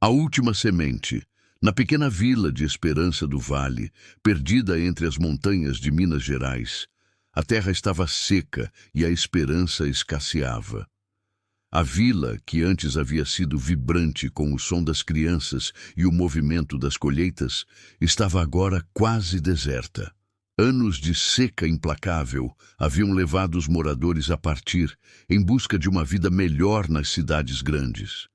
A última semente, na pequena vila de Esperança do Vale, perdida entre as montanhas de Minas Gerais. A terra estava seca e a esperança escasseava. A vila, que antes havia sido vibrante com o som das crianças e o movimento das colheitas, estava agora quase deserta. Anos de seca implacável haviam levado os moradores a partir, em busca de uma vida melhor nas cidades grandes.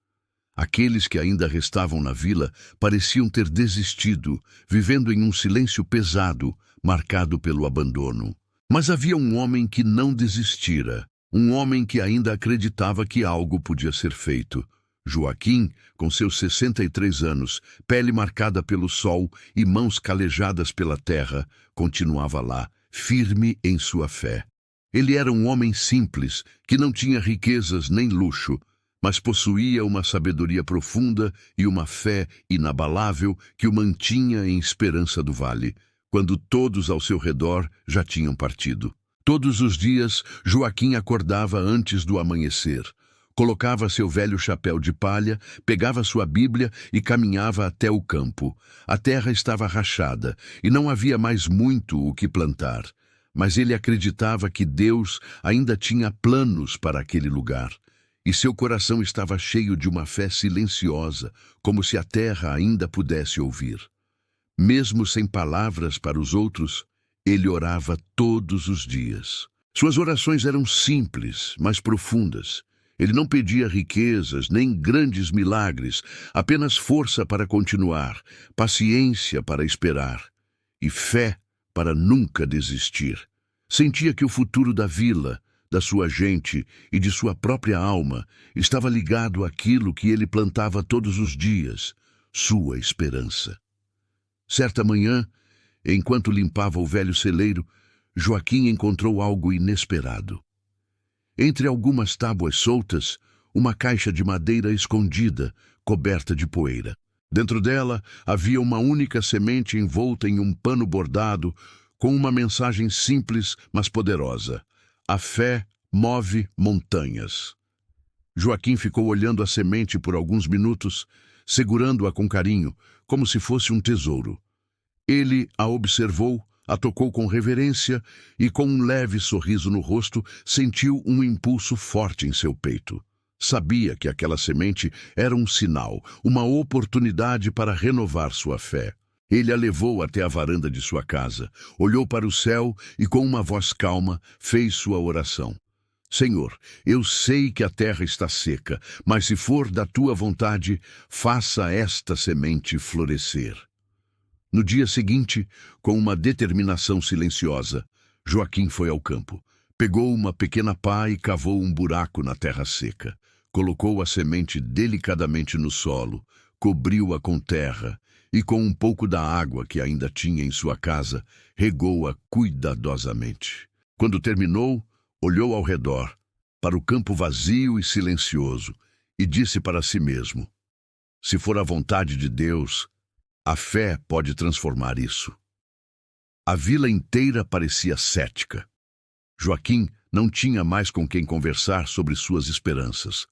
Aqueles que ainda restavam na vila pareciam ter desistido, vivendo em um silêncio pesado, marcado pelo abandono. Mas havia um homem que não desistira, um homem que ainda acreditava que algo podia ser feito. Joaquim, com seus 63 anos, pele marcada pelo sol e mãos calejadas pela terra, continuava lá, firme em sua fé. Ele era um homem simples, que não tinha riquezas nem luxo, mas possuía uma sabedoria profunda e uma fé inabalável que o mantinha em Esperança do Vale, quando todos ao seu redor já tinham partido. Todos os dias, Joaquim acordava antes do amanhecer. Colocava seu velho chapéu de palha, pegava sua Bíblia e caminhava até o campo. A terra estava rachada e não havia mais muito o que plantar. Mas ele acreditava que Deus ainda tinha planos para aquele lugar. E seu coração estava cheio de uma fé silenciosa, como se a terra ainda pudesse ouvir. Mesmo sem palavras para os outros, ele orava todos os dias. Suas orações eram simples, mas profundas. Ele não pedia riquezas, nem grandes milagres, apenas força para continuar, paciência para esperar e fé para nunca desistir. Sentia que o futuro da vila, da sua gente e de sua própria alma estava ligado àquilo que ele plantava todos os dias, sua esperança. Certa manhã, enquanto limpava o velho celeiro, Joaquim encontrou algo inesperado. Entre algumas tábuas soltas, uma caixa de madeira escondida, coberta de poeira. Dentro dela havia uma única semente envolta em um pano bordado, com uma mensagem simples, mas poderosa. A fé move montanhas. Joaquim ficou olhando a semente por alguns minutos, segurando-a com carinho, como se fosse um tesouro. Ele a observou, a tocou com reverência e, com um leve sorriso no rosto, sentiu um impulso forte em seu peito. Sabia que aquela semente era um sinal, uma oportunidade para renovar sua fé. Ele a levou até a varanda de sua casa, olhou para o céu e, com uma voz calma, fez sua oração. Senhor, eu sei que a terra está seca, mas se for da tua vontade, faça esta semente florescer. No dia seguinte, com uma determinação silenciosa, Joaquim foi ao campo. Pegou uma pequena pá e cavou um buraco na terra seca. Colocou a semente delicadamente no solo, cobriu-a com terra e, com um pouco da água que ainda tinha em sua casa, regou-a cuidadosamente. Quando terminou, olhou ao redor, para o campo vazio e silencioso, e disse para si mesmo: se for a vontade de Deus, a fé pode transformar isso. A vila inteira parecia cética. Joaquim não tinha mais com quem conversar sobre suas esperanças.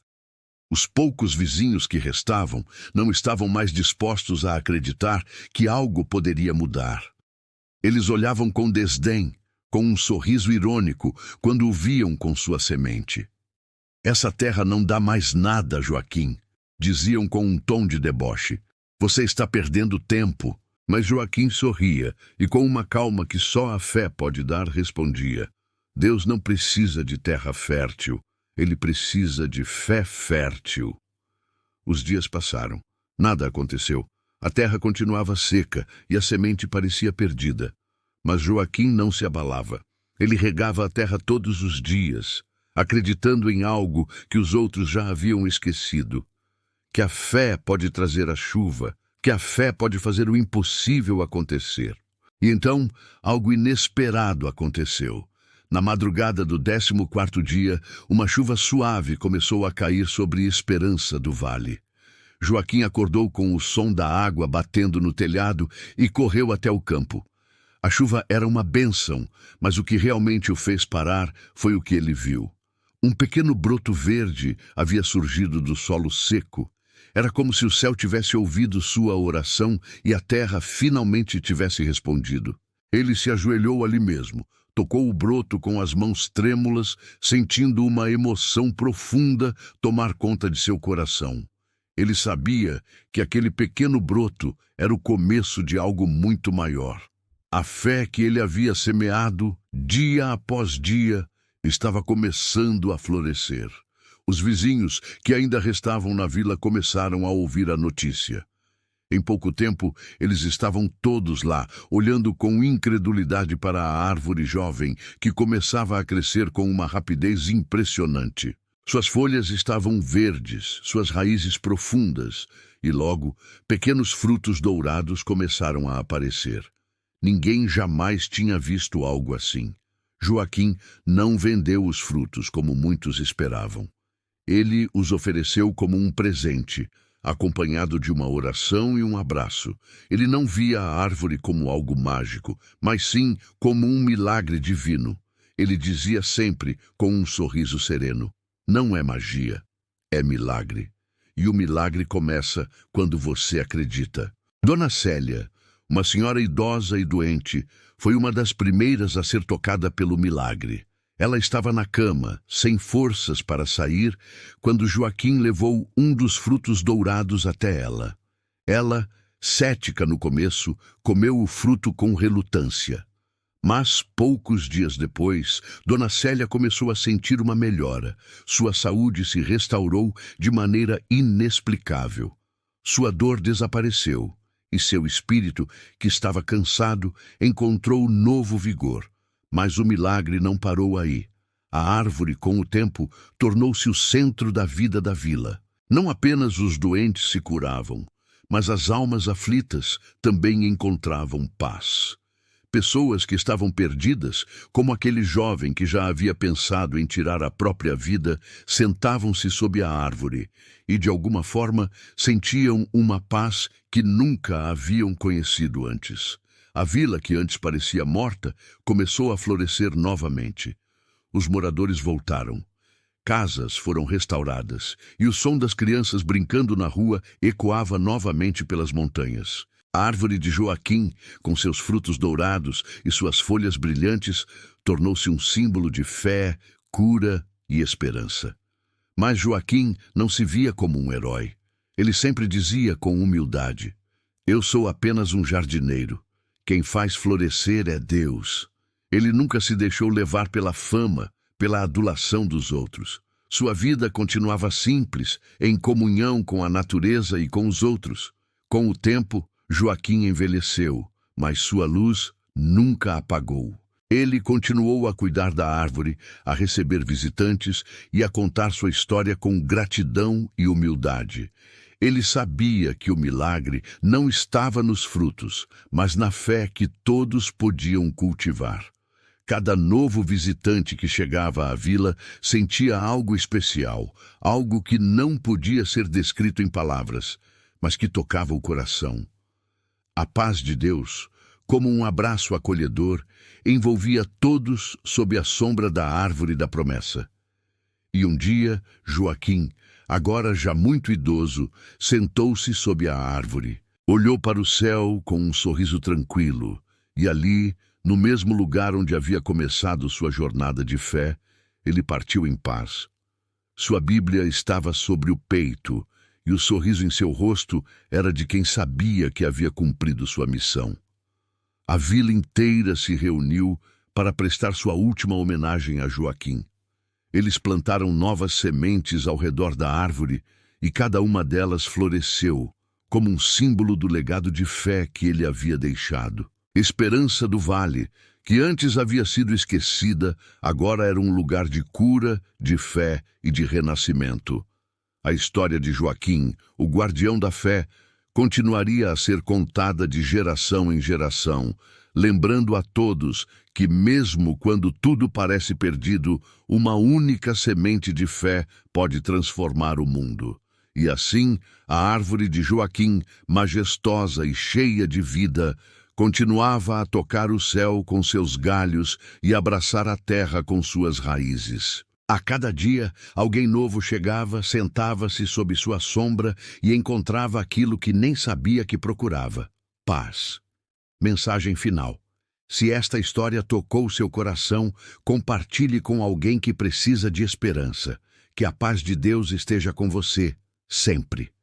Os poucos vizinhos que restavam não estavam mais dispostos a acreditar que algo poderia mudar. Eles olhavam com desdém, com um sorriso irônico, quando o viam com sua semente. Essa terra não dá mais nada, Joaquim, diziam com um tom de deboche. Você está perdendo tempo. Mas Joaquim sorria e, com uma calma que só a fé pode dar, respondia: Deus não precisa de terra fértil, ele precisa de fé fértil. Os dias passaram. Nada aconteceu. A terra continuava seca e a semente parecia perdida. Mas Joaquim não se abalava. Ele regava a terra todos os dias, acreditando em algo que os outros já haviam esquecido. Que a fé pode trazer a chuva, que a fé pode fazer o impossível acontecer. E então, algo inesperado aconteceu. Na madrugada do 14º dia, uma chuva suave começou a cair sobre Esperança do Vale. Joaquim acordou com o som da água batendo no telhado e correu até o campo. A chuva era uma bênção, mas o que realmente o fez parar foi o que ele viu. Um pequeno broto verde havia surgido do solo seco. Era como se o céu tivesse ouvido sua oração e a terra finalmente tivesse respondido. Ele se ajoelhou ali mesmo, tocou o broto com as mãos trêmulas, sentindo uma emoção profunda tomar conta de seu coração. Ele sabia que aquele pequeno broto era o começo de algo muito maior. A fé que ele havia semeado, dia após dia, estava começando a florescer. Os vizinhos que ainda restavam na vila começaram a ouvir a notícia. Em pouco tempo, eles estavam todos lá, olhando com incredulidade para a árvore jovem que começava a crescer com uma rapidez impressionante. Suas folhas estavam verdes, suas raízes profundas, e logo, pequenos frutos dourados começaram a aparecer. Ninguém jamais tinha visto algo assim. Joaquim não vendeu os frutos como muitos esperavam. Ele os ofereceu como um presente, acompanhado de uma oração e um abraço. Ele não via a árvore como algo mágico, mas sim como um milagre divino. Ele dizia sempre, com um sorriso sereno: não é magia, é milagre. E o milagre começa quando você acredita. Dona Célia, uma senhora idosa e doente, foi uma das primeiras a ser tocada pelo milagre. Ela estava na cama, sem forças para sair, quando Joaquim levou um dos frutos dourados até ela. Ela, cética no começo, comeu o fruto com relutância. Mas, poucos dias depois, Dona Célia começou a sentir uma melhora. Sua saúde se restaurou de maneira inexplicável. Sua dor desapareceu, e seu espírito, que estava cansado, encontrou novo vigor. Mas o milagre não parou aí. A árvore, com o tempo, tornou-se o centro da vida da vila. Não apenas os doentes se curavam, mas as almas aflitas também encontravam paz. Pessoas que estavam perdidas, como aquele jovem que já havia pensado em tirar a própria vida, sentavam-se sob a árvore e, de alguma forma, sentiam uma paz que nunca haviam conhecido antes. A vila, que antes parecia morta, começou a florescer novamente. Os moradores voltaram. Casas foram restauradas e o som das crianças brincando na rua ecoava novamente pelas montanhas. A árvore de Joaquim, com seus frutos dourados e suas folhas brilhantes, tornou-se um símbolo de fé, cura e esperança. Mas Joaquim não se via como um herói. Ele sempre dizia com humildade: eu sou apenas um jardineiro. Quem faz florescer é Deus. Ele nunca se deixou levar pela fama, pela adulação dos outros. Sua vida continuava simples, em comunhão com a natureza e com os outros. Com o tempo, Joaquim envelheceu, mas sua luz nunca apagou. Ele continuou a cuidar da árvore, a receber visitantes e a contar sua história com gratidão e humildade. Ele sabia que o milagre não estava nos frutos, mas na fé que todos podiam cultivar. Cada novo visitante que chegava à vila sentia algo especial, algo que não podia ser descrito em palavras, mas que tocava o coração. A paz de Deus, como um abraço acolhedor, envolvia todos sob a sombra da árvore da promessa. E um dia, Joaquim, agora já muito idoso, sentou-se sob a árvore, olhou para o céu com um sorriso tranquilo, e ali, no mesmo lugar onde havia começado sua jornada de fé, ele partiu em paz. Sua Bíblia estava sobre o peito, e o sorriso em seu rosto era de quem sabia que havia cumprido sua missão. A vila inteira se reuniu para prestar sua última homenagem a Joaquim. Eles plantaram novas sementes ao redor da árvore e cada uma delas floresceu, como um símbolo do legado de fé que ele havia deixado. Esperança do Vale, que antes havia sido esquecida, agora era um lugar de cura, de fé e de renascimento. A história de Joaquim, o guardião da fé, continuaria a ser contada de geração em geração, lembrando a todos que, mesmo quando tudo parece perdido, uma única semente de fé pode transformar o mundo. E assim, a árvore de Joaquim, majestosa e cheia de vida, continuava a tocar o céu com seus galhos e abraçar a terra com suas raízes. A cada dia, alguém novo chegava, sentava-se sob sua sombra e encontrava aquilo que nem sabia que procurava: paz. Mensagem final. Se esta história tocou seu coração, compartilhe com alguém que precisa de esperança. Que a paz de Deus esteja com você, sempre.